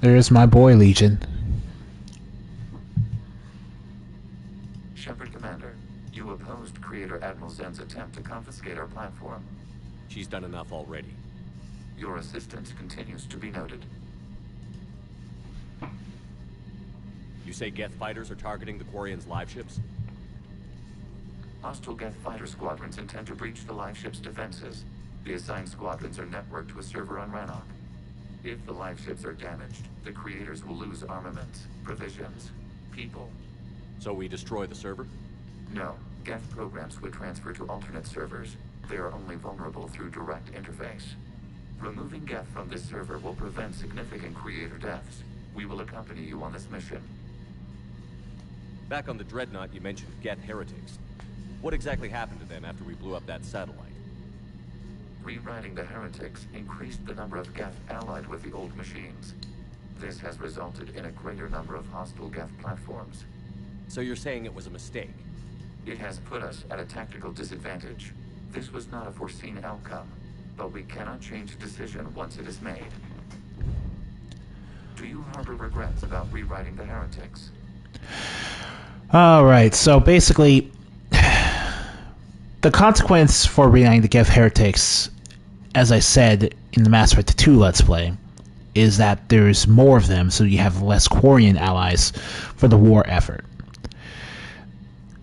There's my boy, Legion. Shepard Commander, you opposed Creator Admiral Zen's attempt to confiscate our platform. She's done enough already. Your assistance continues to be noted. You say Geth fighters are targeting the Quarians' live ships? Hostile Geth fighter squadrons intend to breach the live ship's defenses. The assigned squadrons are networked to a server on Rannoch. If the live ships are damaged, the creators will lose armaments, provisions, people. So we destroy the server? No, Geth programs would transfer to alternate servers. They are only vulnerable through direct interface. Removing Geth from this server will prevent significant creator deaths. We will accompany you on this mission. Back on the Dreadnought, you mentioned Geth heretics. What exactly happened to them after we blew up that satellite? Rewriting the heretics increased the number of Geth allied with the old machines. This has resulted in a greater number of hostile Geth platforms. So you're saying it was a mistake? It has put us at a tactical disadvantage. This was not a foreseen outcome, but we cannot change a decision once it is made. Do you harbor regrets about rewriting the heretics? Alright, so basically, the consequence for rewriting the Geth heretics, as I said in the Mass Effect 2 Let's Play, is that there's more of them, so you have less Quarian allies for the war effort.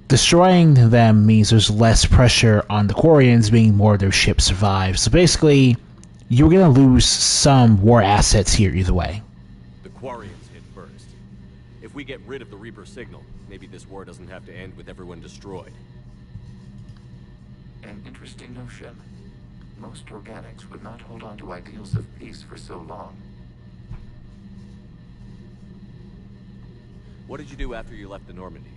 Destroying them means there's less pressure on the Quarians, meaning more of their ships survive. So basically, you're going to lose some war assets here either way. The Quarians hit first. If we get rid of the Reaper signal, maybe this war doesn't have to end with everyone destroyed. An interesting notion. Most organics would not hold on to ideals of peace for so long. What did you do after you left the Normandy?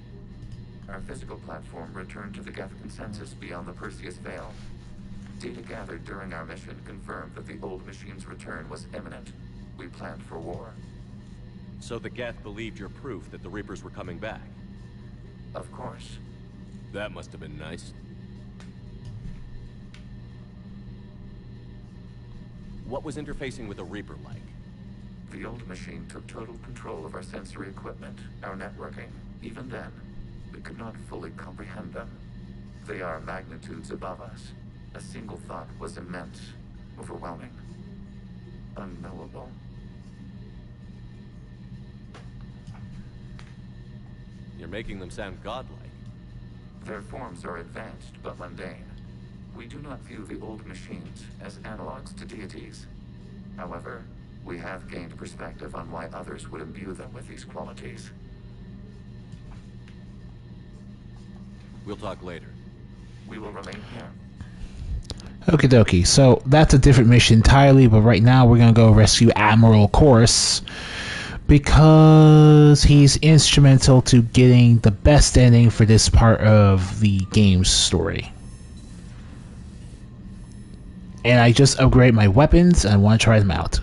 Our physical platform returned to the Geth consensus beyond the Perseus Veil. Data gathered during our mission confirmed that the old machine's return was imminent. We planned for war. So the Geth believed your proof that the Reapers were coming back? Of course. That must have been nice. What was interfacing with a Reaper like? The old machine took total control of our sensory equipment, our networking. Even then, we could not fully comprehend them. They are magnitudes above us. A single thought was immense, overwhelming, unknowable. You're making them sound godlike. Their forms are advanced but mundane. We do not view the old machines as analogs to deities. However, we have gained perspective on why others would imbue them with these qualities. We'll talk later. We will remain here. Okie dokie, so that's a different mission entirely, but right now we're going to go rescue Admiral Korris, because he's instrumental to getting the best ending for this part of the game's story. And I just upgraded my weapons, and I want to try them out.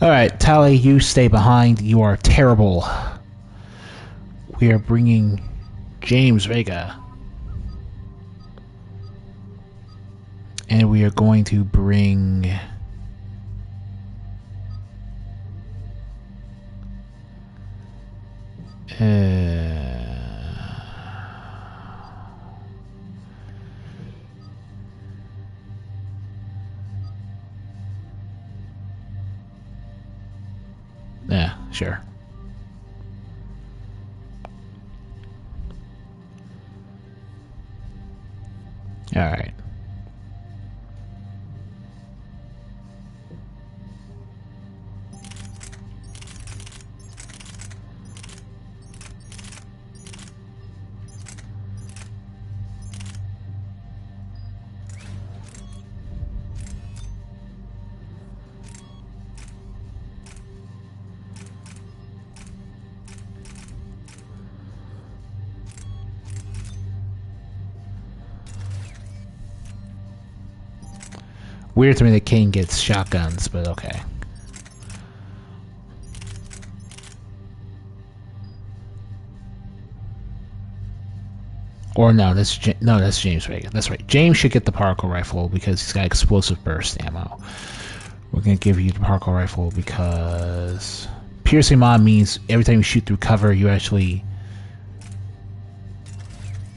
Alright, Tali, you stay behind. You are terrible. We are bringing James Vega. And we are going to bring... Yeah, sure. Alright. Weird to me that Kane gets shotguns, but okay. Or no, that's James Vega. That's right. James should get the particle rifle because he's got explosive burst ammo. We're gonna give you the particle rifle because piercing mod means every time you shoot through cover, you actually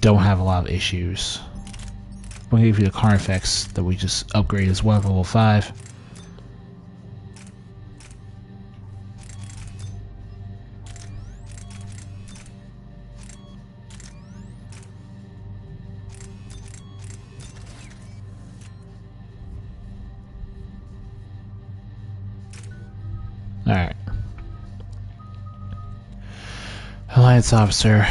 don't have a lot of issues. We'll give you the Carnifex that we just upgraded as well, level 5. Alright. Alliance officer.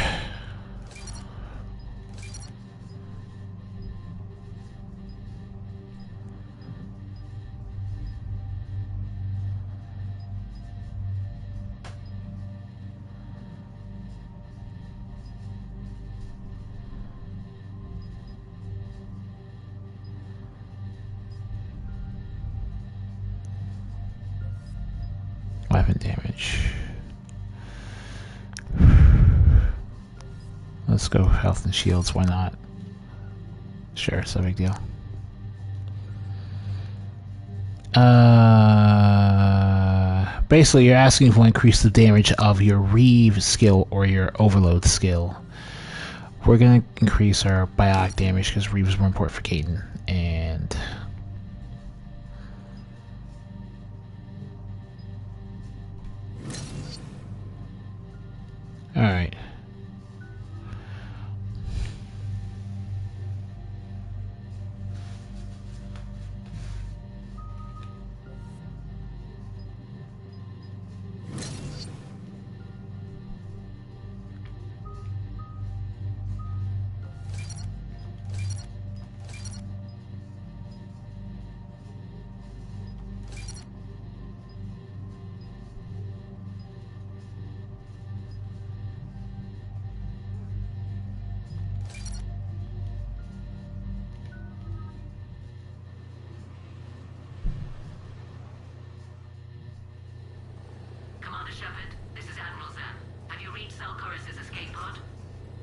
Weapon damage. Let's go health and shields, why not? Sure, it's no big deal. Basically you're asking if we'll increase the damage of your Reeve skill or your Overload skill. We're gonna increase our biotic damage because Reeve is more important for Caden, and alright.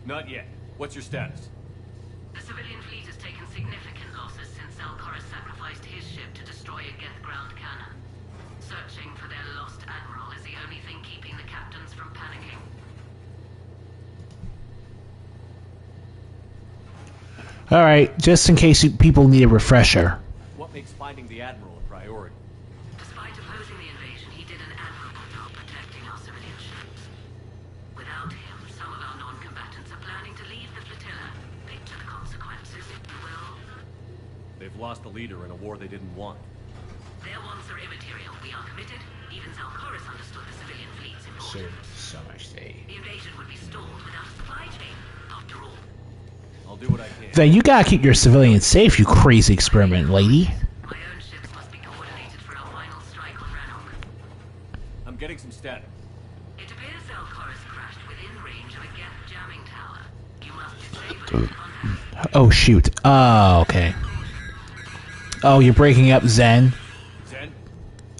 Not yet. What's your status? The civilian fleet has taken significant losses since Korris sacrificed his ship to destroy a Geth ground cannon. Searching for their lost admiral is the only thing keeping the captains from panicking. Alright, just in case people need a refresher. What makes finding the admiral a priority? Despite opposing the invasion, he did an admirable job protecting our civilian ships. Without him, some of our non-combatants are planning to leave the flotilla. Picture the consequences, if you will. They've lost a leader in a war they didn't want. Their wants are immaterial. We are committed. Even Korris understood the civilian fleet's importance. So much they. The invasion would be stalled without a supply chain, after all. I'll do what I can. Then you gotta keep your civilians safe, you crazy experiment lady. My own ships must be coordinated for our final strike on Rannoch. I'm getting some static. It appears Korris crashed within range of a Geth jamming tower. You must disable it upon her. Oh shoot. Oh, okay. Oh, you're breaking up, Zen. Zen?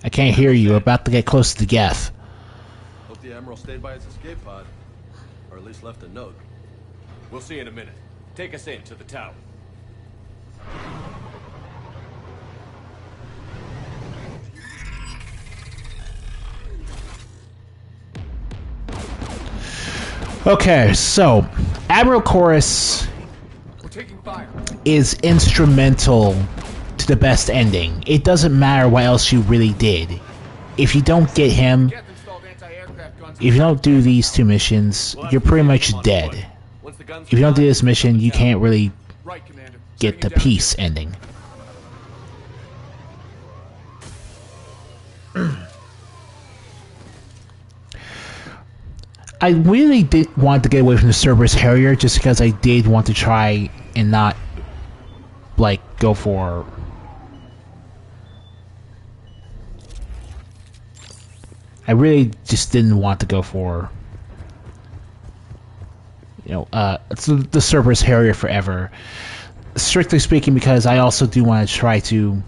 I can't hear you. We're about to get close to Geth. Hope the Admiral stayed by his escape pod. Or at least left a note. We'll see in a minute. Take us in to the tower. Okay, so Admiral Korris is instrumental to the best ending. It doesn't matter what else you really did. If you don't get him, if you don't do these two missions, you're pretty much dead. If you don't do this mission, you can't really get the peace ending. I really did want to get away from the Cerberus Harrier just because I did want to try and not, like, go for... I really just didn't want to go for... You know, it's the Cerberus Harrier forever. Strictly speaking, because I also do want to try to...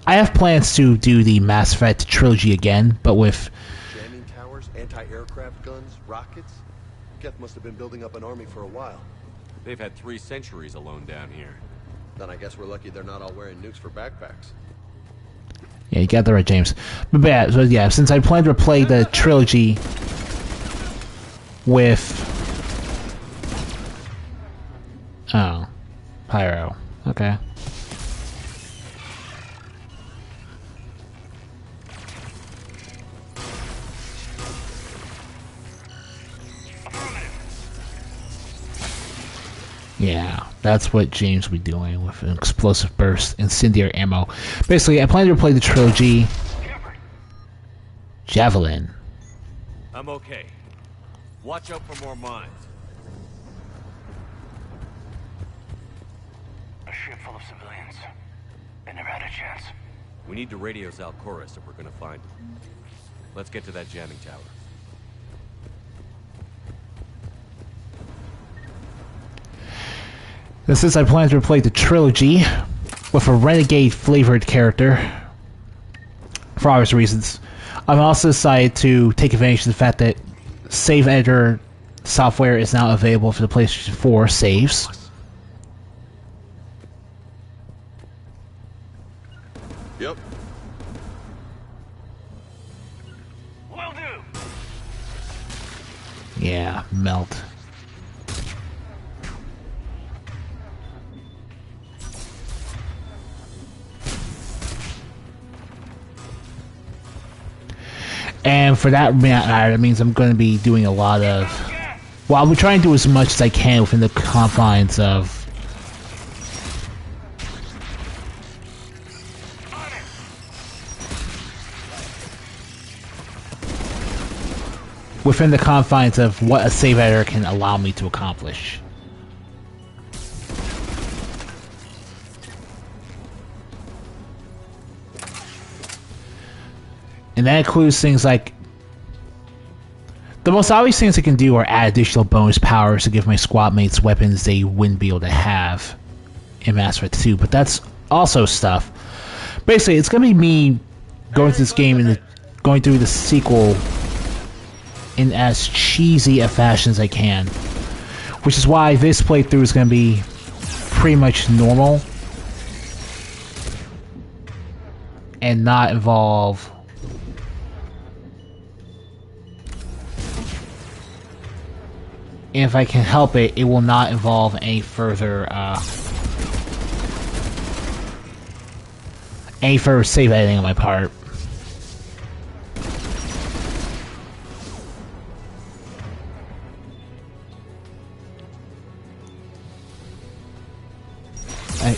I have plans to do the Mass Effect trilogy again, but with... Jamming towers, anti-aircraft guns, rockets. Geth must have been building up an army for a while. They've had 3 centuries alone down here. Then I guess we're lucky they're not all wearing nukes for backpacks. Yeah, you got that right, James. But yeah, since I plan to play the trilogy with... Oh. Pyro. Okay. Yeah, that's what James will be doing with an explosive burst, incendiary ammo. Basically, I plan to play the trilogy. Javelin. I'm okay. Watch out for more mines. A ship full of civilians. They never had a chance. We need to radio Zal Korris if we're gonna find him. Let's get to that jamming tower. And since I plan to replay the trilogy with a renegade flavored character, for obvious reasons, I'm also decided to take advantage of the fact that save editor software is now available for the PlayStation 4 saves. Yep. Will do. Yeah, melt. And for that matter, that means I'm going to be doing a lot of... Well, I'm trying to do as much as I can within the confines of... Within the confines of what a save editor can allow me to accomplish. And that includes things like... The most obvious things I can do are add additional bonus powers to give my squad mates weapons they wouldn't be able to have in Mass Effect 2, but that's also stuff. Basically, it's going to be me going through this game and going through the sequel in as cheesy a fashion as I can. Which is why this playthrough is going to be pretty much normal and not involve... And if I can help it, it will not involve any further save editing on my part.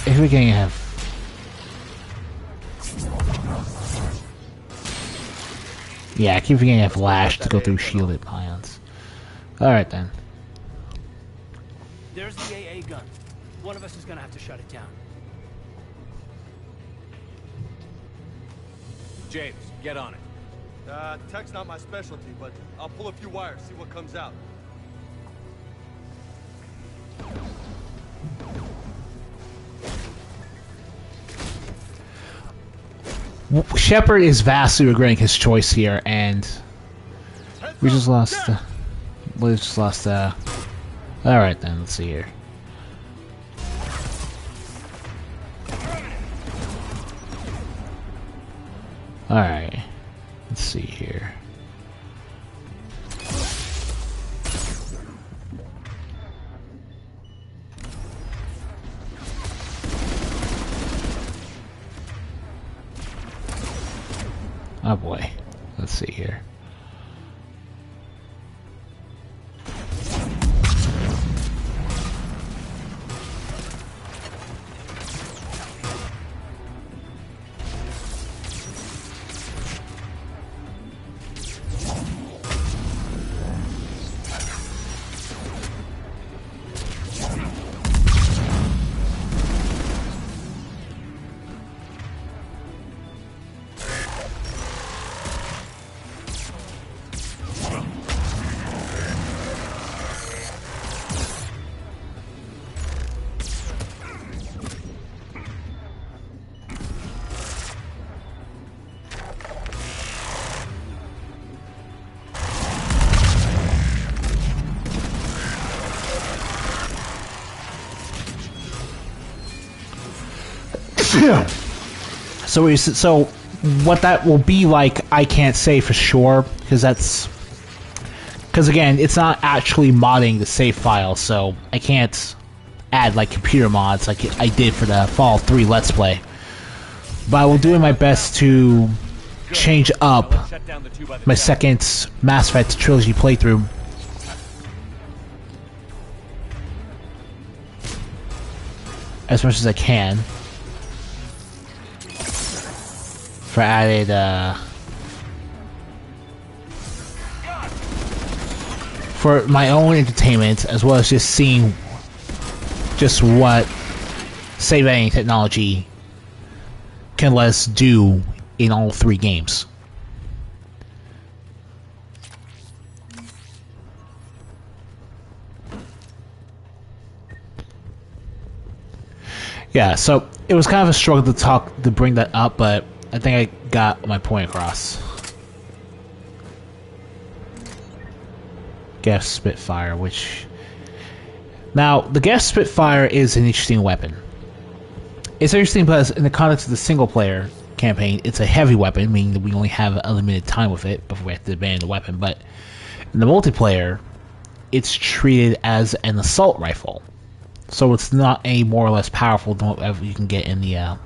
If we can have... Yeah, I keep forgetting I have Lash to go through shielded pions. Alright then. There's the AA gun. One of us is gonna have to shut it down. James, get on it. Tech's not my specialty, but I'll pull a few wires, see what comes out. Shepard is vastly regretting his choice here, and we just lost. We just lost. Alright then, let's see here. Alright, let's see here. Oh boy, let's see here. So what that will be like, I can't say for sure, because again, it's not actually modding the save file, so I can't add like computer mods like I did for the Fallout 3 Let's Play. But I will do my best to change up my second Mass Effect trilogy playthrough. As much as I can. For added, for my own entertainment, as well as just seeing just what save editing technology can let us do in all 3 games. Yeah, so it was kind of a struggle to bring that up, but I think I got my point across. Gas Spitfire, which... Now, the Gas Spitfire is an interesting weapon. It's interesting because in the context of the single-player campaign, it's a heavy weapon, meaning that we only have a limited time with it before we have to abandon the weapon, but in the multiplayer, it's treated as an assault rifle. So it's not any more or less powerful than whatever you can get in the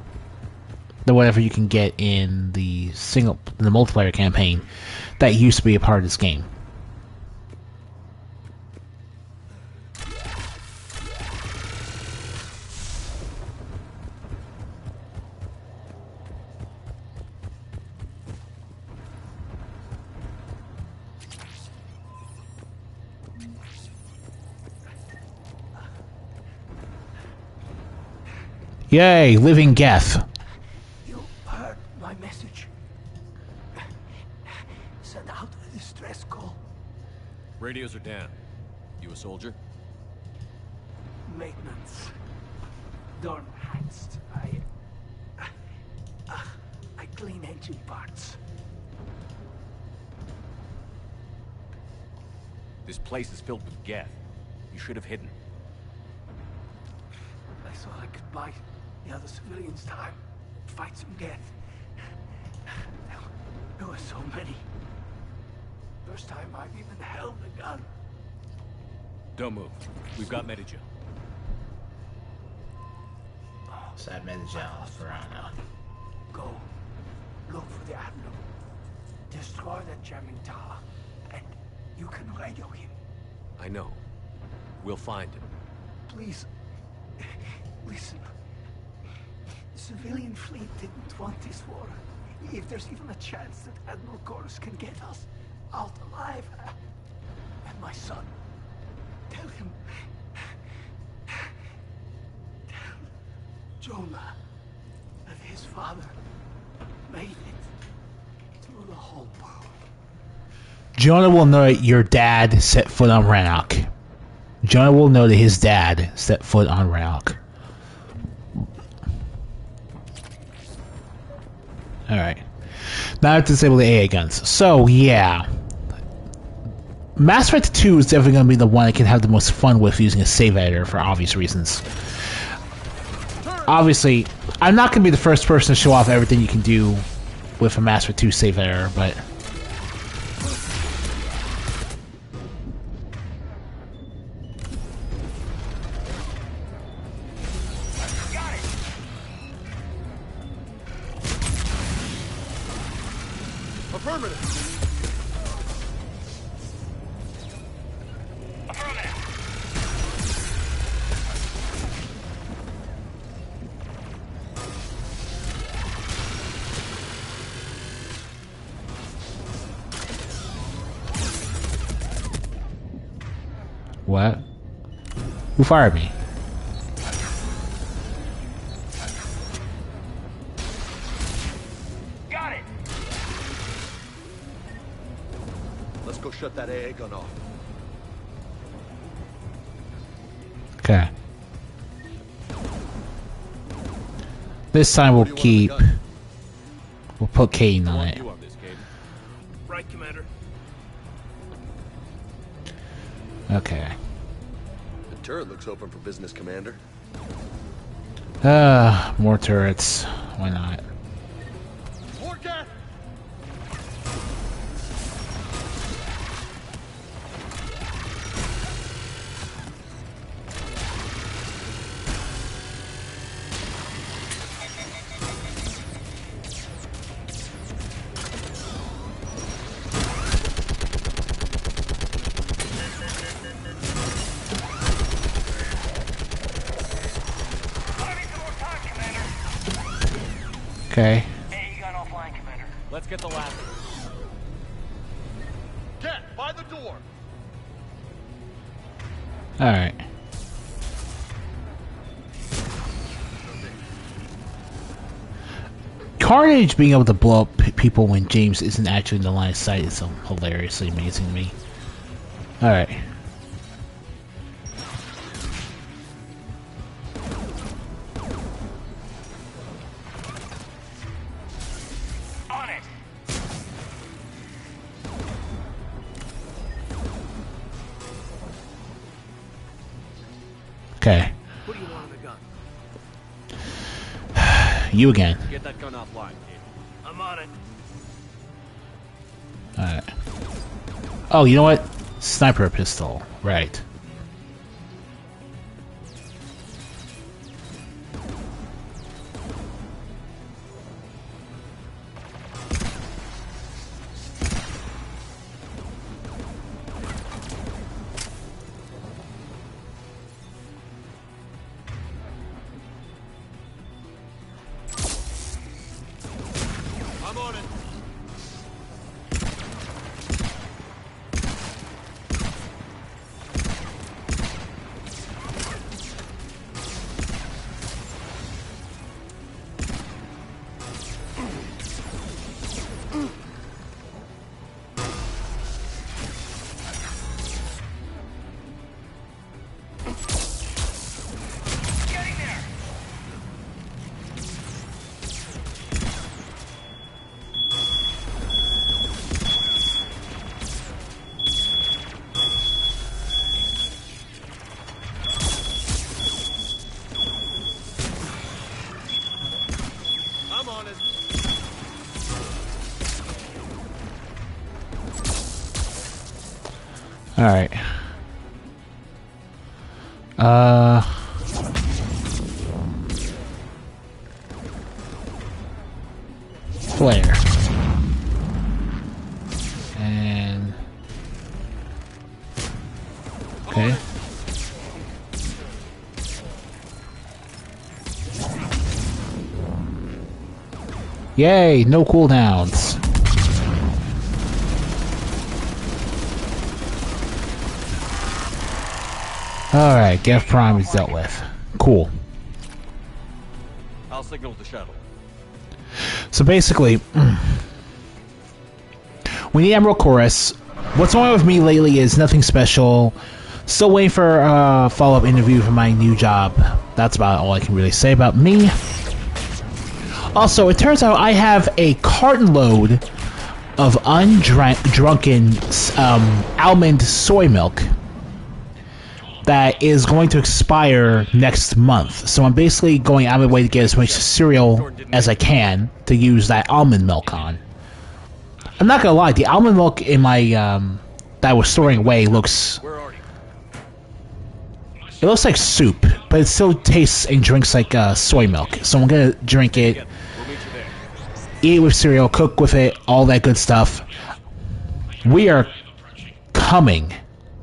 multiplayer campaign that used to be a part of this game. Yay, living Geth. You heard my message. Send out a distress call. Radios are down. You a soldier? Maintenance. Dornheist. I clean engine parts. This place is filled with Geth. You should have hidden. I thought I could buy the other civilians time. Fight some Geth. There were so many. First time I've even held a gun. Don't move. We've got Medigen. So I have Medigen for now. Go. Look for the Admiral. Destroy that jamming tower. And you can radio him. I know. We'll find him. Please. Listen. The civilian fleet didn't want this war. If there's even a chance that Admiral Korris can get us out alive. And my son. Tell him. Tell Jonah that his father made it through the whole world. Jonah will know that your dad set foot on Rannoch. Jonah will know that his dad set foot on Rannoch. Alright. Now I have to disable the AA guns. So, yeah. Mass Effect 2 is definitely going to be the one I can have the most fun with using a save editor for obvious reasons. Obviously, I'm not going to be the first person to show off everything you can do with a Mass Effect 2 save editor, but... What? Who fired me? Got it! Let's go shut that AA gun off. Okay. This time we'll keep... We'll put Caden on it. You on this, Caden. Right, Commander. Okay. The turret looks open for business, Commander. More turrets. Why not? More gas! Okay. Hey, you got offline, Commander. Let's get the last. Get by the door! Alright. Carnage being able to blow up people when James isn't actually in the line of sight is so hilariously amazing to me. Alright. On it! Okay. What do you want on the gun? You again. Get that gun offline, kid. I'm on it. Alright. Oh, you know what? Sniper pistol. Right. I'm on it! Getting there! I'm on it! Alright. Flare. And... Okay. Yay, no cooldowns. Alright, Geth Prime is dealt with. Cool. I'll signal the shuttle. So basically, we need Emerald Korris. What's going on with me lately is nothing special. Still waiting for a follow-up interview for my new job. That's about all I can really say about me. Also, it turns out I have a carton load of undrunken almond soy milk that is going to expire next month. So I'm basically going out of my way to get as much cereal as I can to use that almond milk on. I'm not gonna lie, the almond milk in my that I was storing away looks... Where are you? It looks like soup, but it still tastes and drinks like soy milk. So I'm gonna drink it, We'll meet you there. eat it with cereal, cook with it, all that good stuff. We are coming.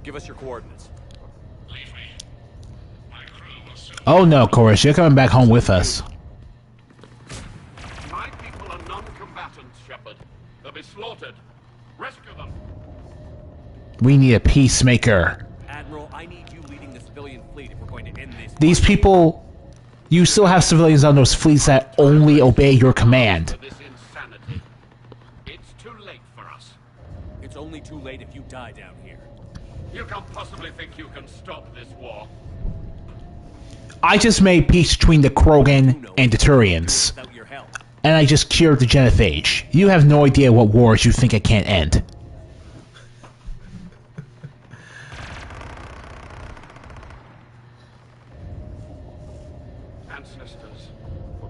Give us your coordinates. Oh no, Korris, you're coming back home with us. My people are non-combatants, Shepard. They'll be slaughtered. Rescue them. We need a peacemaker. Admiral, I need you leading the civilian fleet if we're going to end this. These people... You still have civilians on those fleets that only obey your command. For this insanity. It's too late for us. It's only too late if you die down here. You can't possibly think you can stop this war. I just made peace between the Krogan and the Turians. Without your help. And I just cured the genophage. You have no idea what wars you think I can't end. Ancestors,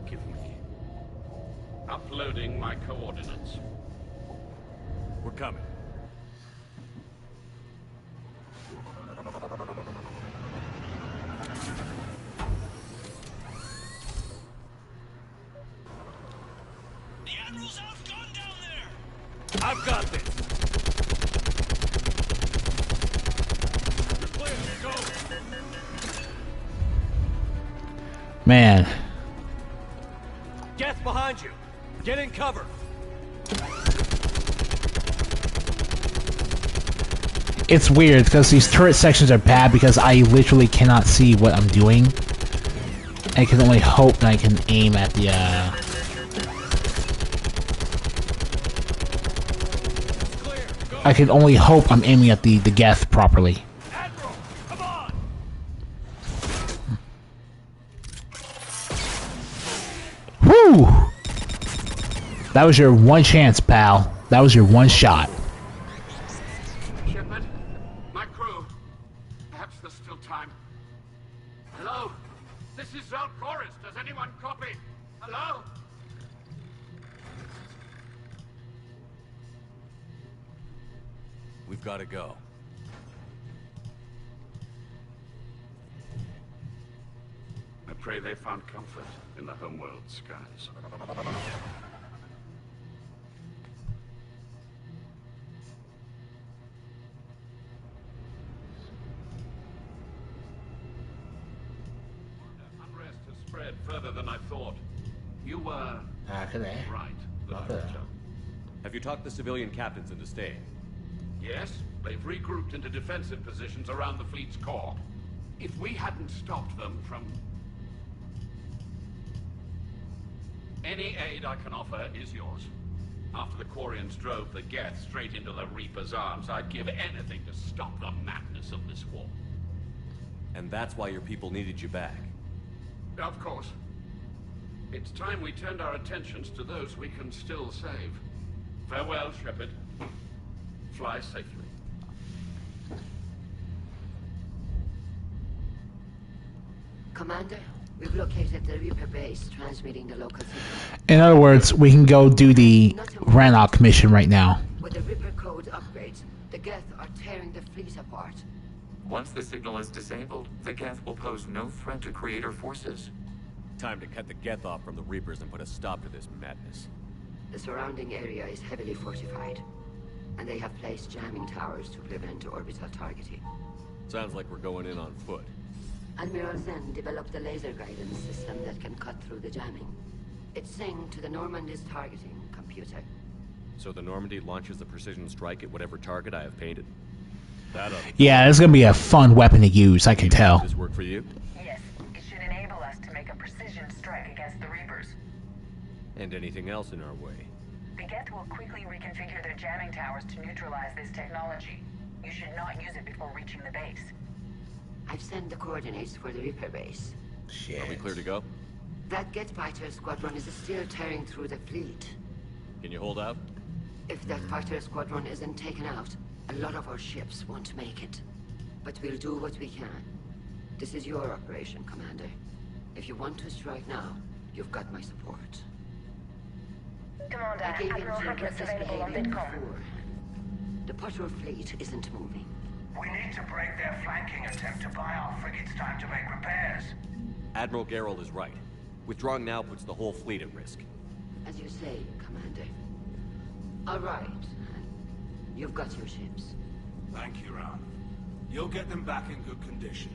Give me. Uploading my coordinates. We're coming. The Admiral's outgunned down there! I've got this! You're clear, go! Man. Geth behind you! Get in cover! It's weird because these turret sections are bad because I literally cannot see what I'm doing. I can only hope that I can aim at the I can only hope I'm aiming at the Geth properly. Admiral, come on! Whew! That was your one chance, pal. That was your one shot. Shepard, my crew. Perhaps there's still time. Hello? This is Korris. Does anyone copy? Hello? We've got to go. I pray they found comfort in the homeworld skies. Unrest has spread further than I thought. You were right about the jump. Have you talked the civilian captains into staying? Yes, they've regrouped into defensive positions around the fleet's core. If we hadn't stopped them from... Any aid I can offer is yours. After the Quarians drove the Geth straight into the Reaper's arms, I'd give anything to stop the madness of this war. And that's why your people needed you back. Of course. It's time we turned our attentions to those we can still save. Farewell, Shepard. Fly safely. Commander, we've located the Reaper base, transmitting the local signal. In other words, we can go do the Rannoch mission right now. With the Reaper code upgrades, the Geth are tearing the fleet apart. Once the signal is disabled, the Geth will pose no threat to Creator forces. Time to cut the Geth off from the Reapers and put a stop to this madness. The surrounding area is heavily fortified, and they have placed jamming towers to prevent orbital targeting. Sounds like we're going in on foot. Admiral Zen developed a laser guidance system that can cut through the jamming. It's synced to the Normandy's targeting computer. So the Normandy launches a precision strike at whatever target I have painted? Yeah, this is gonna be a fun weapon to use, I can tell. Does this work for you? Yes, it should enable us to make a precision strike against the Reapers. And anything else in our way? The Geth will quickly reconfigure their jamming towers to neutralize this technology. You should not use it before reaching the base. I've sent the coordinates for the Reaper base. Are we clear to go? That Geth fighter squadron is still tearing through the fleet. Can you hold out? If that fighter squadron isn't taken out, a lot of our ships won't make it. But we'll do what we can. This is your operation, Commander. If you want to strike now, you've got my support. Commander, I gave in Admiral to Hackett's reckless available on behavior Vidcom. before. The Potter fleet isn't moving. We need to break their flanking attempt to buy our frigates time to make repairs. Admiral Gerald is right. Withdrawing now puts the whole fleet at risk. As you say, Commander. All right. You've got your ships. Thank you, Ram. You'll get them back in good condition.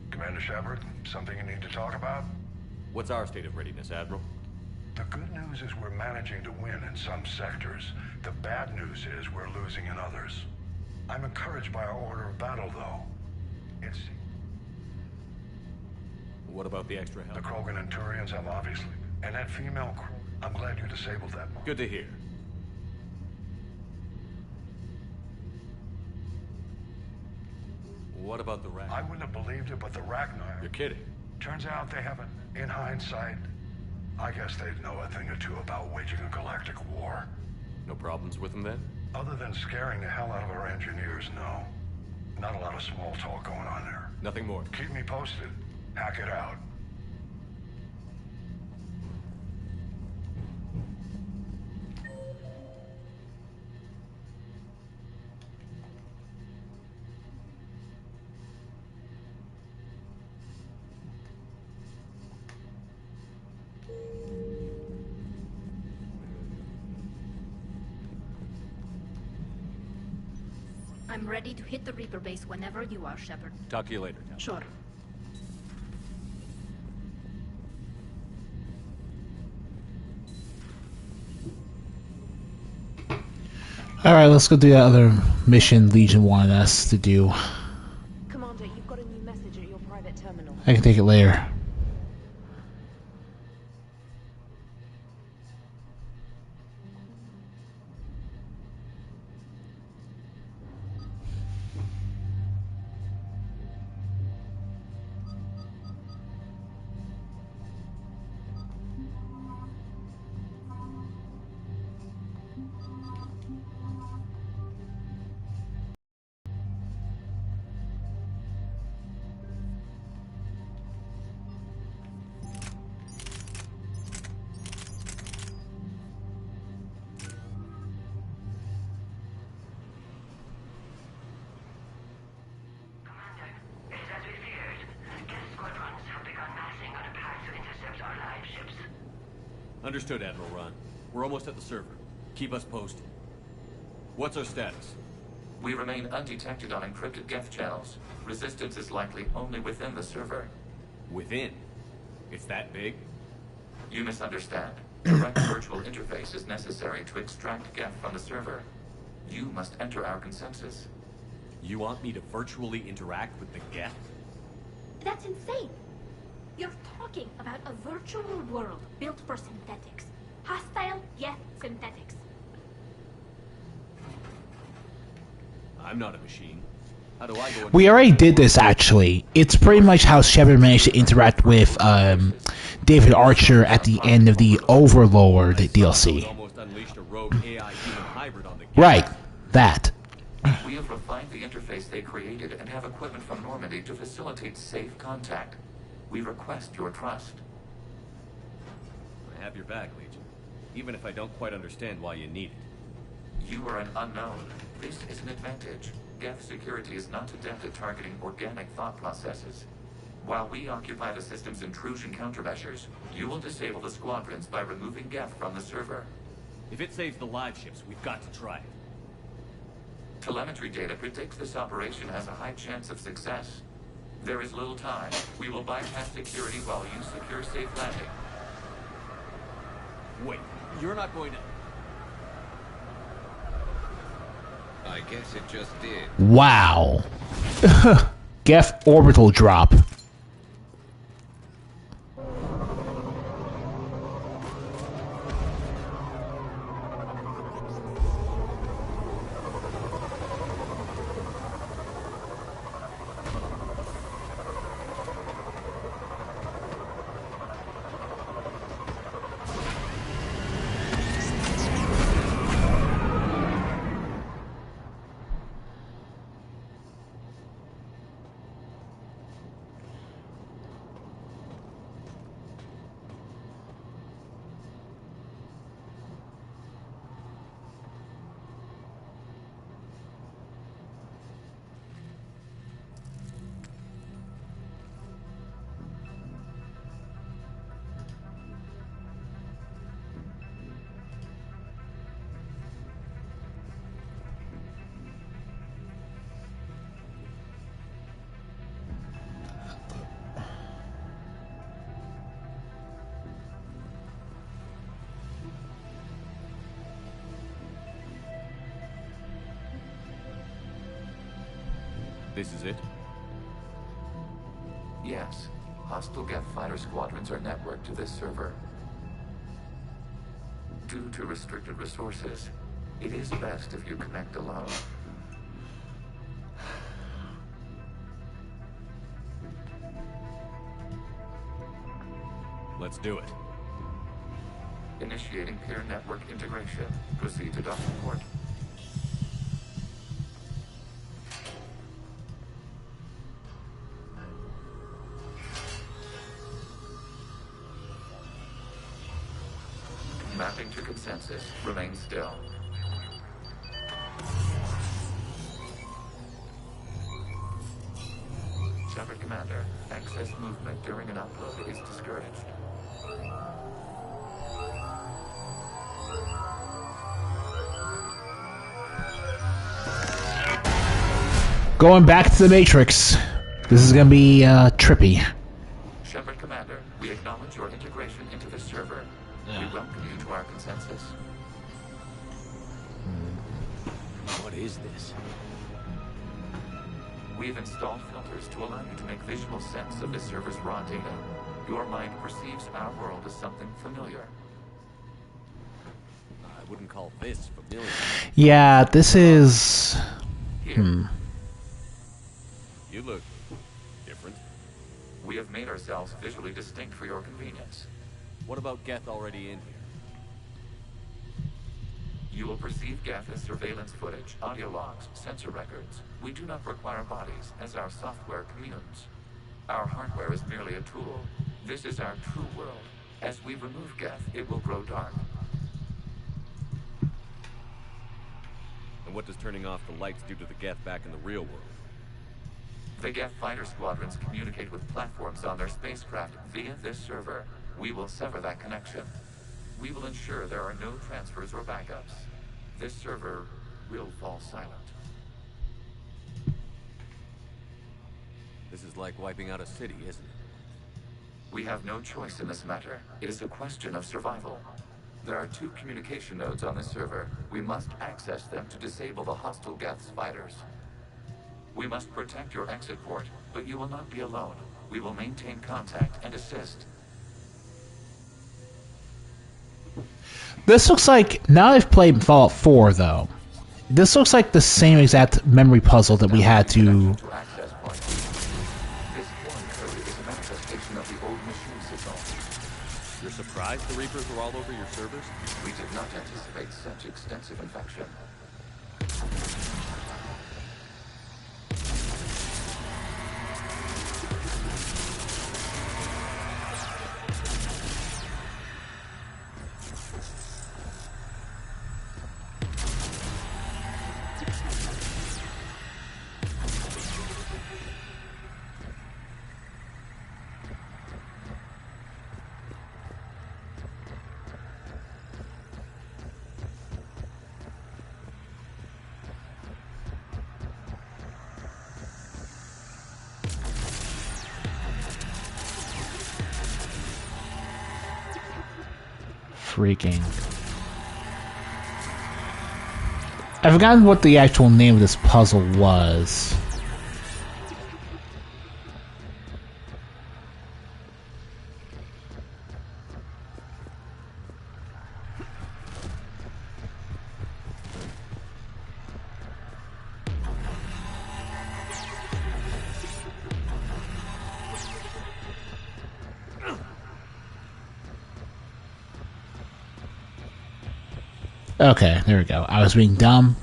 Commander Shepard, something you need to talk about? What's our state of readiness, Admiral? The good news is we're managing to win in some sectors. The bad news is we're losing in others. I'm encouraged by our order of battle, though. It's... What about the extra help? The Krogan and Turians have obviously... And that female crew... I'm glad you disabled that one. Good to hear. What about the Ragnar? I wouldn't have believed it, but the Ragnar... You're kidding. Turns out they have in hindsight, I guess they'd know a thing or two about waging a galactic war. No problems with them then? Other than scaring the hell out of our engineers, no. Not a lot of small talk going on there. Nothing more. Keep me posted. Hack it out. I'm ready to hit the Reaper base whenever you are, Shepard. Talk to you later. Sure. Alright, let's go do that other mission Legion wanted us to do. Commander, you've got a new message at your private terminal. I can take it later. Understood, Admiral Ron. We're almost at the server. Keep us posted. What's our status? We remain undetected on encrypted Geth channels. Resistance is likely only within the server. Within? It's that big? You misunderstand. Direct virtual interface is necessary to extract Geth from the server. You must enter our consensus. You want me to virtually interact with the Geth? That's insane! You're talking about a virtual world built for synthetics. Hostile, yet synthetics. I'm not a machine. How do I go? We already did this, actually. It's pretty much how Shepard managed to interact with David Archer at the end of the Overlord DLC. Almost unleashed a rogue AI human hybrid on the Geth. Right, that. We have refined the interface they created and have equipment from Normandy to facilitate safe contact. We request your trust. I have your back, Legion. Even if I don't quite understand why you need it. You are an unknown. This is an advantage. Geth security is not adept at targeting organic thought processes. While we occupy the system's intrusion countermeasures, you will disable the squadrons by removing Geth from the server. If it saves the live ships, we've got to try it. Telemetry data predicts this operation has a high chance of success. There is little time. We will bypass security while you secure safe landing. Wait, you're not going to... I guess it just did. Wow. Geth orbital drop. This is it? Yes. Hostile Geth fighter squadrons are networked to this server. Due to restricted resources, it is best if you connect alone. Let's do it. Initiating peer network integration. Proceed to docking port. Mapping to consensus. Remain still. Shepard Commander, access movement during an upload is discouraged. Going back to the Matrix. This is gonna be trippy. Shepard Commander, we acknowledge your integration into the server. We welcome you to our consensus. What is this? We've installed filters to allow you to make visual sense of the server's raw data. Your mind perceives our world as something familiar. I wouldn't call this familiar. Yeah, this is... You look different. We have made ourselves visually distinct for your convenience. What about Geth already in here? You will perceive Geth as surveillance footage, audio logs, sensor records. We do not require bodies, as our software communes. Our hardware is merely a tool. This is our true world. As we remove Geth, it will grow dark. And what does turning off the lights do to the Geth back in the real world? The Geth fighter squadrons communicate with platforms on their spacecraft via this server. We will sever that connection. We will ensure there are no transfers or backups. This server will fall silent. This is like wiping out a city, isn't it? We have no choice in this matter. It is a question of survival. There are 2 communication nodes on this server. We must access them to disable the hostile Geth's fighters. We must protect your exit port, but you will not be alone. We will maintain contact and assist. This looks like, now I've played Fallout 4 though, this looks like the same exact memory puzzle that we had to... This one code is a manifestation of the old machine signal. You're surprised the Reapers were all over your servers? We did not anticipate such extensive infection. Freaking... I've forgotten what the actual name of this puzzle was. Okay, there we go. I was being dumb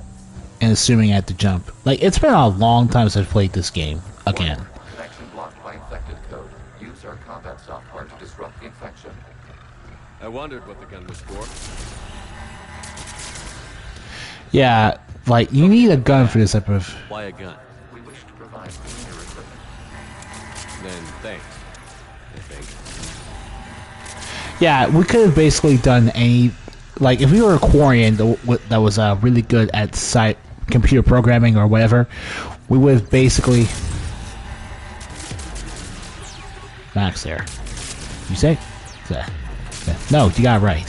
and assuming I had to jump. Like, it's been a long time since I've played this game. Again. Connection blocked by infected code. Use our combat software to disrupt the infection. I wondered what the gun was for. Yeah, like, you need a gun for this type of... Why a gun? We wish to provide cleaner equipment. Then thanks, I think. Yeah, we could have basically done any... Like, if we were a Quarian that was really good at computer programming or whatever, we would have basically... Max there. You say? No, you got it right.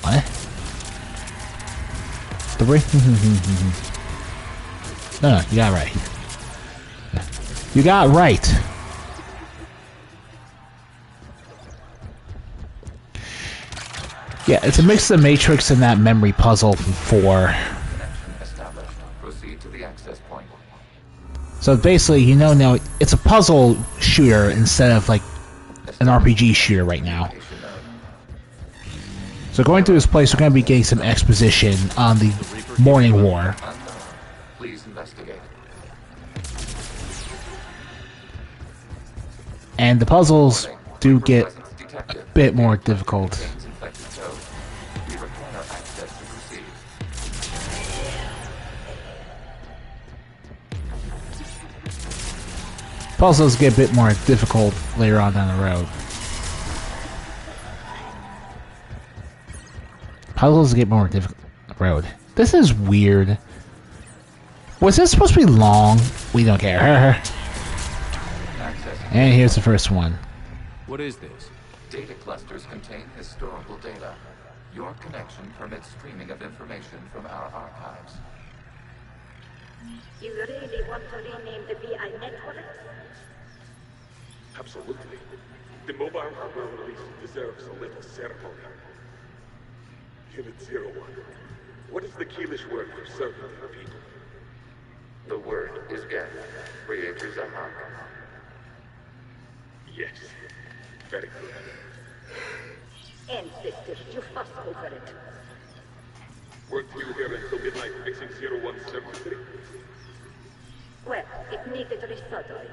What? No, you got it right. You got it right. Yeah, it's a mix of the Matrix and that memory puzzle from 4. Connection established. Proceed to the access point. So basically, you know now, it's a puzzle shooter instead of like an RPG shooter right now. So going through this place, we're going to be getting some exposition on the Morning War. Please investigate. And the puzzles do get a bit more difficult. Puzzles get a bit more difficult later on down the road. Puzzles get more difficult on the road. This is weird. Was this supposed to be long? We don't care. And here's the first one. What is this? Data clusters contain historical data. Your connection permits streaming of information from our archives. You really want to rename the VI network? Absolutely. The mobile hardware release deserves a little ceremony. Unit 01. What is the Keelish word for servant of the people? The word is Geth. Creators are Hawk. Yes. Very good. Ancestors, you fuss over it. Weren't you here until midnight fixing 01's circuitry? Well, it needed resoldering.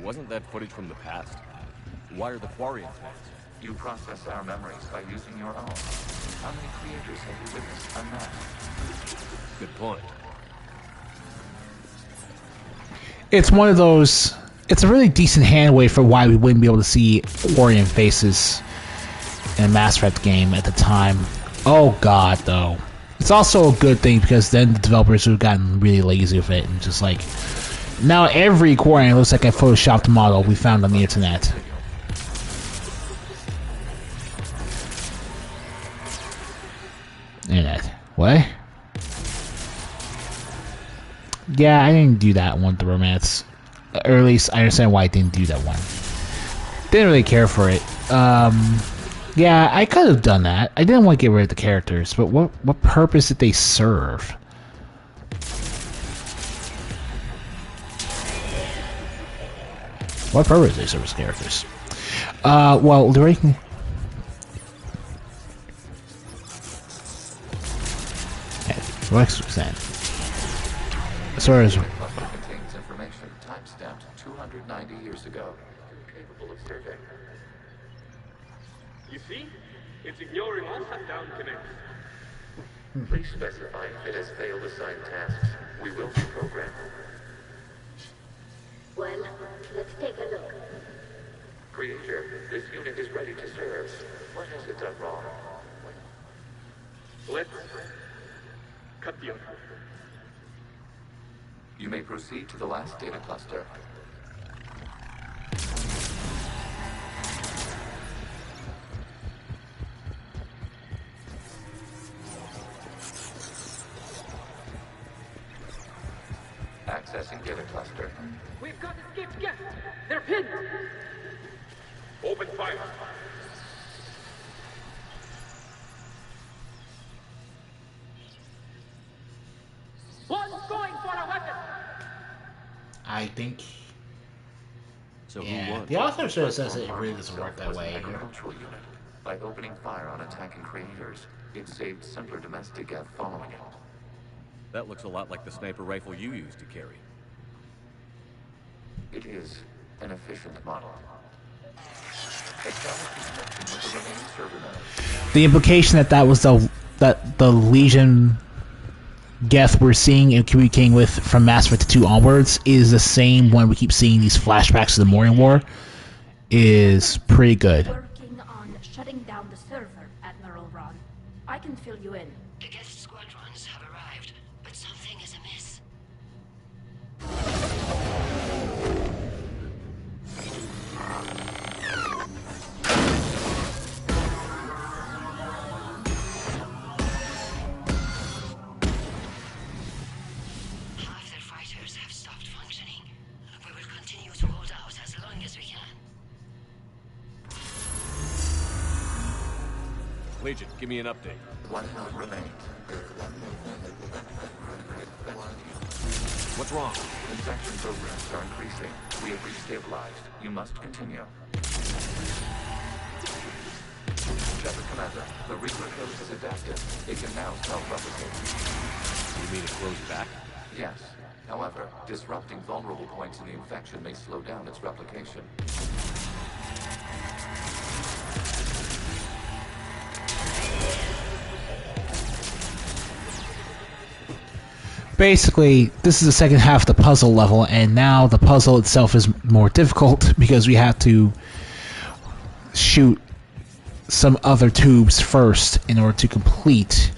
Wasn't that footage from the past? Why are the Quarians fans? You process our memories by using your own. How many creators have you witnessed unmasked? Good point. It's one of those... It's a really decent handwave for why we wouldn't be able to see Quarian faces in a Mass Effect game at the time. Oh god, though. It's also a good thing because then the developers would have gotten really lazy with it and just like... Now every Quarian looks like a photoshopped model we found on the internet. Internet. What? Yeah, I didn't do that one, the romance. Or at least I understand why I didn't do that one. Didn't really care for it. Yeah, I could have done that. I didn't want to get rid of the characters, but what purpose did they serve? What purpose did they serve as characters? Well, the rating... What's that? As far as... contains information time-stamped 290 years ago, capable of survey. You see? It's ignoring all shutdown connects. Please specify if it has failed assigned tasks. We will reprogram. Well, let's take a look. Creator, this unit is ready to serve. What has it done wrong? Let's cut the other. You may proceed to the last data cluster. Accessing data cluster. We've got escaped guests. They're pinned. Open fire. One's going for a weapon. I think... So yeah, who won? the author sort of says it really doesn't work that way. Agricultural unit. By opening fire on attacking creators, it saved simpler domestic Geth following it. That looks a lot like the sniper rifle you used to carry. It is an efficient model. Establish connection with the remaining server nodes. The implication that was the Legion Geth we're seeing and communicating with from Mass Effect 2 onwards is the same when we keep seeing these flashbacks to the Morning War is pretty good. Working on shutting down the server, Admiral Ron. I can fill you in. The guest squadrons have arrived, but something is amiss. Half their fighters have stopped functioning. We will continue to hold out as long as we can. Legion, give me an update. One node remains. What's wrong? Infection programs are increasing. We have restabilized. You must continue. Commander, the Reaper code is adapted. It can now self-replicate. You mean it grows back? Yes. However, disrupting vulnerable points in the infection may slow down its replication. Basically, this is the second half of the puzzle level, and now the puzzle itself is more difficult because we have to shoot some other tubes first in order to complete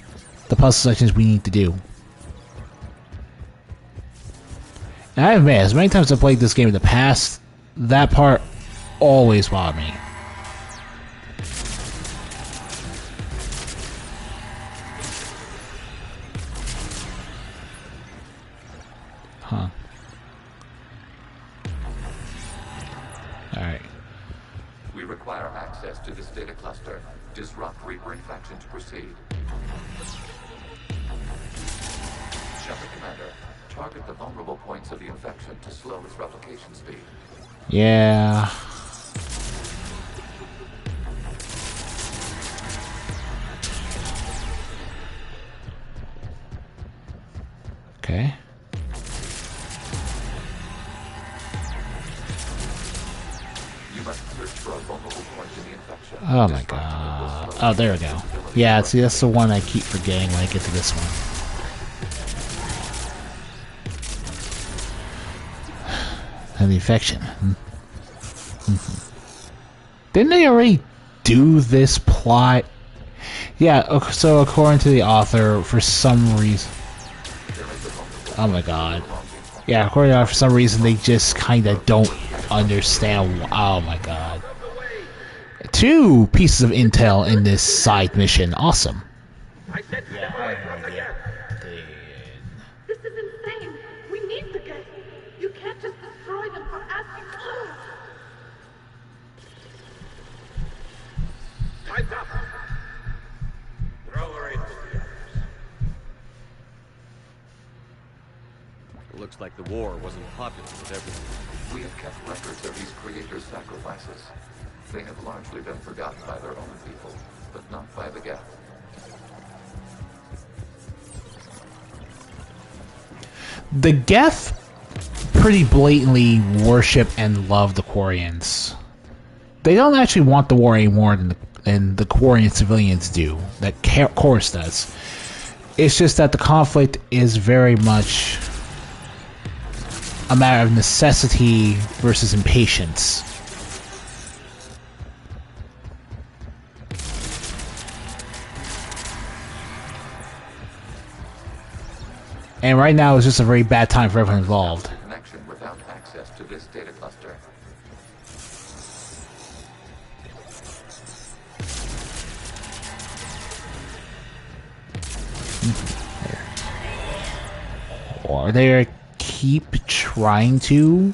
the puzzle sections we need to do. And I admit, as many times I've played this game in the past, that part always bothered me. Huh. Alright. We require access to this data cluster. Disrupt Reaper infection to proceed. Shepard Commander, target the vulnerable points of the infection to slow its replication speed. Yeah. Okay. You must search for a vulnerable point in the infection. Oh my god. Oh, there we go. Yeah, see, that's the one I keep forgetting when I get to this one. And the infection. Didn't they already do this plot? Yeah, so according to the author, for some reason... Oh my god. Yeah, according to the author, for some reason, they just kinda don't understand... Oh my god. 2 pieces of intel in this side mission. Awesome. Yeah, I have no idea. This is insane. We need the gate. You can't just destroy them for asking for it. Time's up. Throw her in with the others. It looks like the war wasn't popular with everyone. We have kept records of these creators' sacrifices. They have largely been forgotten by their own people, but not by the Geth. The Geth pretty blatantly worship and love the Quarians. They don't actually want the war any more than the Quarian civilians do, that Korris does. It's just that the conflict is very much a matter of necessity versus impatience. And right now is just a very bad time for everyone involved. Connection without access to this data cluster. Or they keep trying to,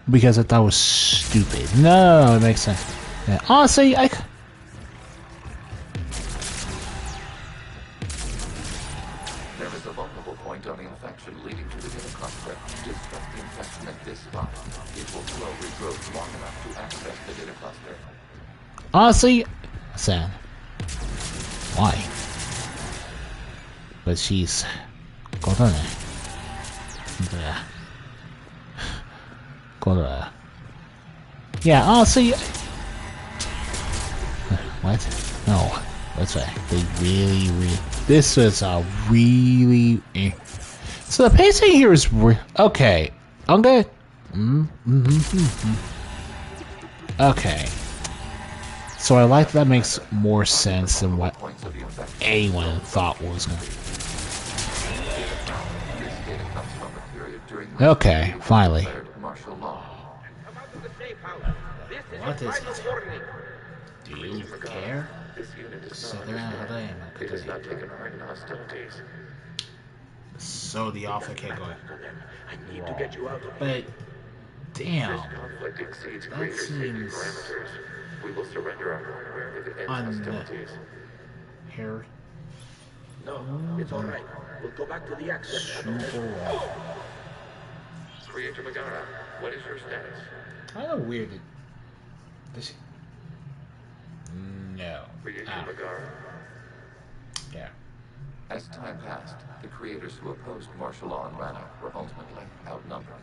because I thought it was stupid. No, it makes sense. Yeah. Honestly, There is a vulnerable point on the infection leading to the data cluster. Disrupt the infection at this spot. It will slow regrowth long enough to access the data cluster. honestly, sad. Why? But she's got on it. Yeah, honestly. What? No. That's right. They really. This was a really. So the pacing here is okay. I'm good. Okay. So I like that makes more sense than what anyone thought was going to. Okay, finally. What is it? Do you care? This unit is not it has not taken part in hostilities. So the offer can't go. I need to get you out of here. But damn, This conflict exceeds that greater safety seems parameters. We will surrender our hardware if it ends hostilities. Hair. No, it's all right. We'll go back to the access. Super. Creator Megara, what is your status? Kind of weird. This. No. Yeah. As time passed, the creators who opposed martial law in Rana were ultimately outnumbered.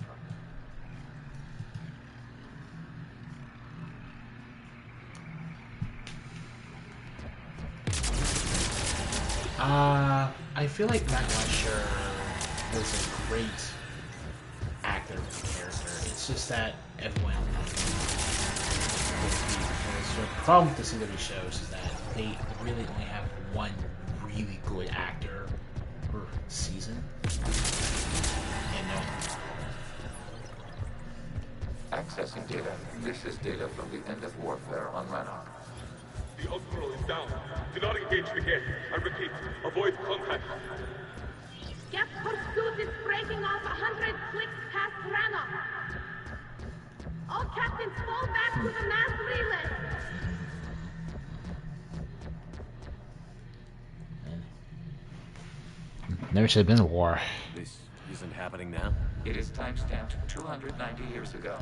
I feel like Matt Lasher was a great actor and character. It's just that everyone. So the problem with the CW shows is that they really only have one really good actor per season. And Accessing data. This is data from the end of warfare on Rannoch. The Osprey is down. Do not engage the gate. I repeat, avoid contact. Geth pursuit is breaking off 100 clicks past Rannoch. All captains fall back to the mass relay. never should have been a war. This isn't happening now? It is timestamped 290 years ago.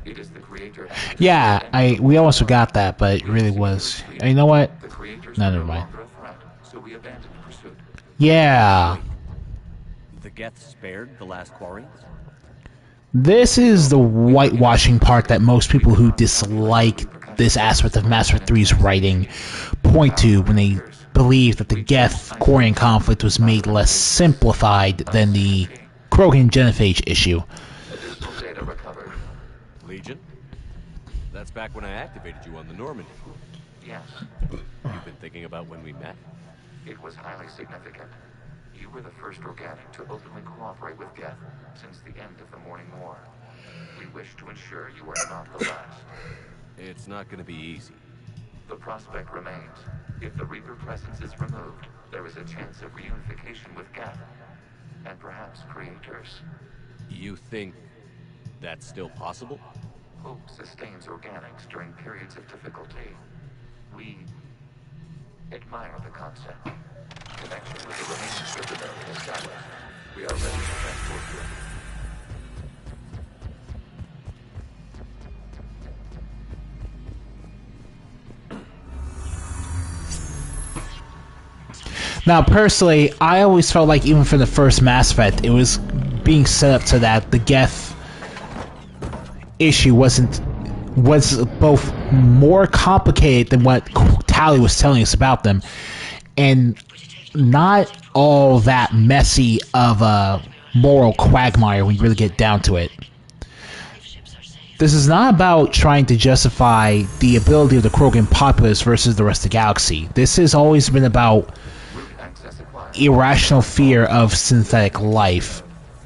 It is the creator. Yeah, we also got that, but it really was. You know what? No, never mind. So we abandoned pursuit. Yeah. The Geth spared the last Quarians? This is the whitewashing part that most people who dislike this aspect of Mass Effect 3's writing point to when they believe that the Geth-Quarian conflict was made less simplified than the Krogan-Genophage issue. Legion? That's back when I activated you on the Normandy. Yes. You've been thinking about when we met? It was highly significant. You were the first organic to openly cooperate with Geth since the end of the Morning War. We wish to ensure you are not the last. It's not going to be easy. The prospect remains. If the Reaper presence is removed, there is a chance of reunification with Geth. And perhaps creators. You think that's still possible? Hope sustains organics during periods of difficulty. We admire the concept. Connection with the remains of the node established. We are ready to transport you. Now, personally, I always felt like even for the first Mass Effect, it was being set up so that the Geth issue was both more complicated than what Tali was telling us about them, and not all that messy of a moral quagmire when you really get down to it. This is not about trying to justify the ability of the Krogan populace versus the rest of the galaxy. This has always been about irrational fear of synthetic life,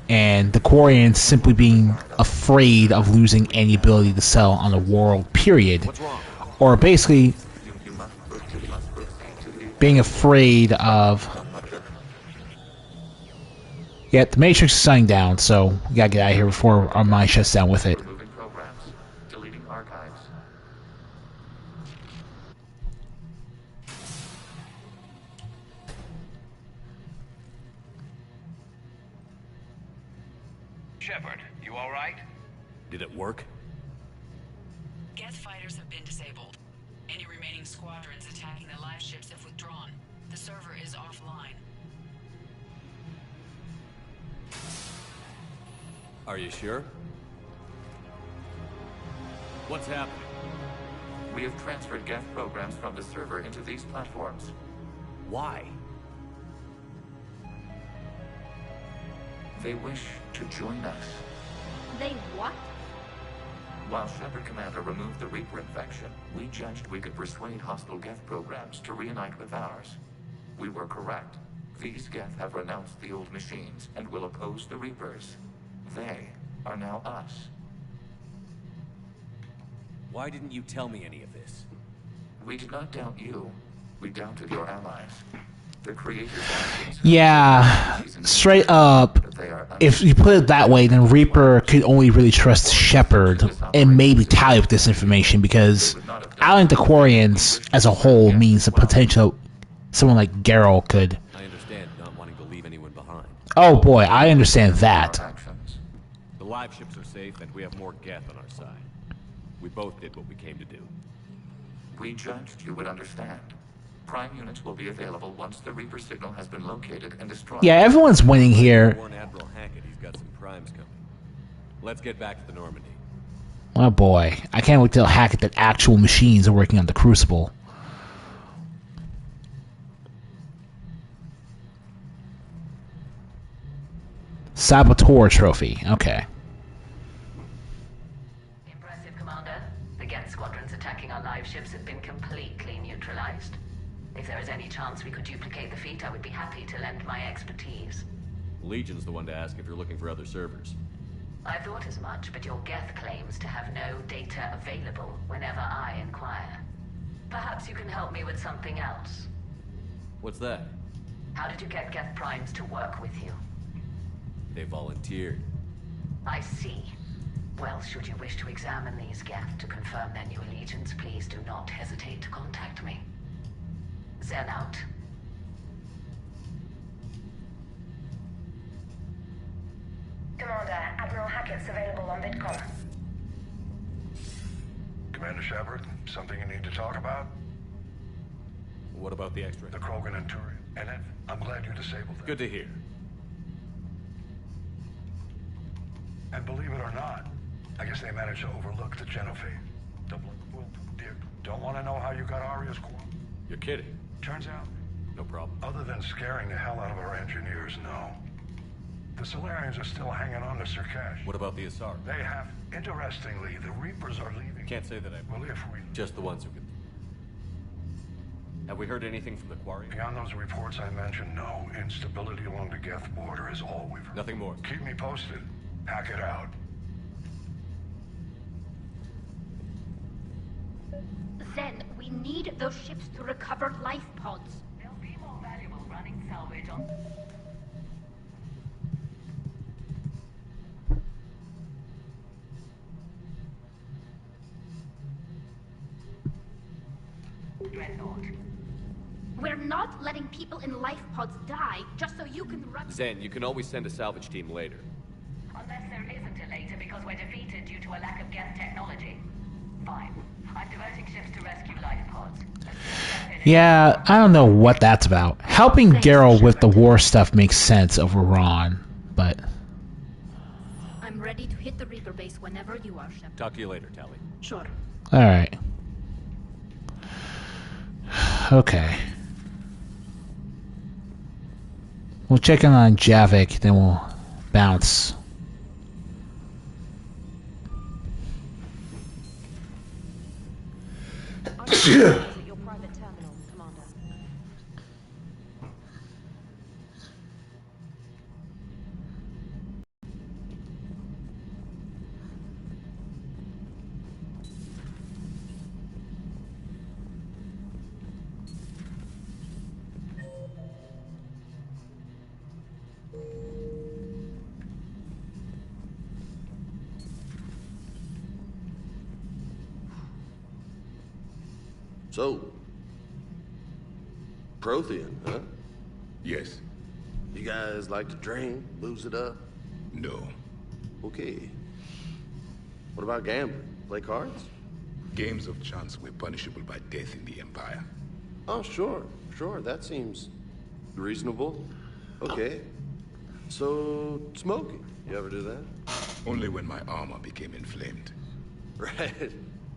and the Quarians simply being afraid of losing any ability to sell on the world, period. Or basically being afraid of... Yeah, the Matrix is shutting down, so we gotta get out of here before our mind shuts down with it. Shepard, you all right? Did it work? Geth fighters have been disabled. Any remaining squadrons attacking the live ships have withdrawn. The server is offline. Are you sure? What's happening? We have transferred Geth programs from the server into these platforms. Why? They wish to join us. They what? While Shepard Commander removed the Reaper infection, we judged we could persuade hostile Geth programs to reunite with ours. We were correct. These Geth have renounced the old machines and will oppose the Reapers. They are now us. Why didn't you tell me any of this? We did not doubt you. We doubted your allies. The creators' actions. Yeah, straight up, if you put it that way, then Reaper could only really trust Shepard and maybe Tali with this information, because allying the Quarians as a whole means the potential someone like Geralt could... I understand not wanting to leave anyone behind. Oh boy, I understand that. The live ships are safe and we have more Geth on our side. We both did what we came to do. We judged you would understand. Prime units will be available once the Reaper signal has been located and destroyed. Yeah, everyone's winning here. Warn Admiral Hackett he's got some primes coming. Let's get back to the Normandy. Oh boy, I can't wait till Hackett that actual machines are working on the Crucible. Saboteur trophy, okay. Impressive, Commander. The Geth squadrons attacking our live ships have been completely neutralized. If there is any chance we could duplicate the feat, I would be happy to lend my expertise. Legion's the one to ask if you're looking for other servers. I thought as much, but your Geth claims to have no data available whenever I inquire. Perhaps you can help me with something else. What's that? How did you get Geth primes to work with you? They volunteered. I see. Well, should you wish to examine these Geth to confirm their new allegiance, please do not hesitate to contact me. Zen out. Commander, Admiral Hackett's available on Vidcom. Commander Shepard, something you need to talk about? What about the X-ray? The Krogan and Turian. And I'm glad you disabled them. Good to hear. And believe it or not, I guess they managed to overlook the Genophage. Well, dear, don't want to know how you got Aria's core. You're kidding. Turns out, no problem. Other than scaring the hell out of our engineers, no. The Solarians are still hanging on to Sirkash. What about the Asar? They have. Interestingly, the Reapers are leaving. Can't say that I... Well, if we... Just the ones who can... Have we heard anything from the Quarry? Beyond those reports I mentioned, no. Instability along the Geth border is all we've heard. Nothing more. Keep me posted. Hack it out. Zen, we need those ships to recover life pods. They'll be more valuable running salvage on... Dreadnought. We're not letting people in life pods die just so you can run... Zen, you can always send a salvage team later. Unless there isn't a later because we're defeated due to a lack of Geth technology. Fine. I'm diverting ships to rescue life pods. Yeah, I don't know what that's about. Helping Geralt with the war stuff makes sense over Ron, but... I'm ready to hit the Reaper base whenever you are, Shepard. Talk to you later, Tally. Sure. Alright. Okay. We'll check in on Javik, then we'll bounce. At your private terminal, Commander. So, Prothean, huh? Yes. You guys like to drink, lose it up? No. Okay. What about gambling? Play cards? Games of chance were punishable by death in the Empire. Oh, sure. That seems reasonable. Okay. So, smoking. You ever do that? Only when my armor became inflamed. Right.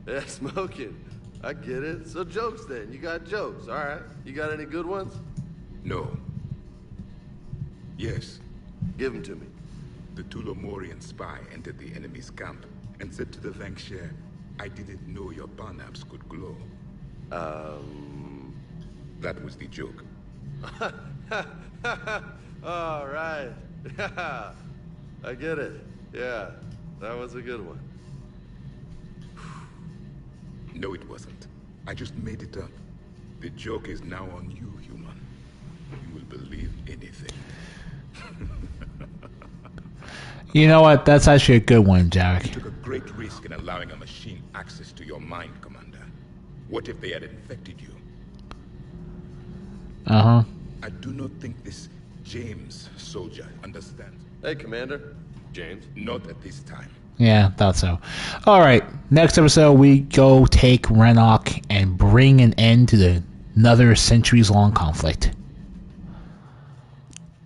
Yeah, smoking. I get it. So jokes then. You got jokes. All right. You got any good ones? No. Yes. Give them to me. The Tulomorian spy entered the enemy's camp and said to the Vankshare, I didn't know your barnaps could glow. That was the joke. All right. Yeah. I get it. Yeah. That was a good one. No, it wasn't. I just made it up. The joke is now on you, human. You will believe anything. You know what? That's actually a good one, Jack. You took a great risk in allowing a machine access to your mind, Commander. What if they had infected you? Uh-huh. I do not think this James soldier understands. Hey, Commander. James? Not at this time. Yeah, thought so. All right, next episode we go take Renok and bring an end to another centuries-long conflict.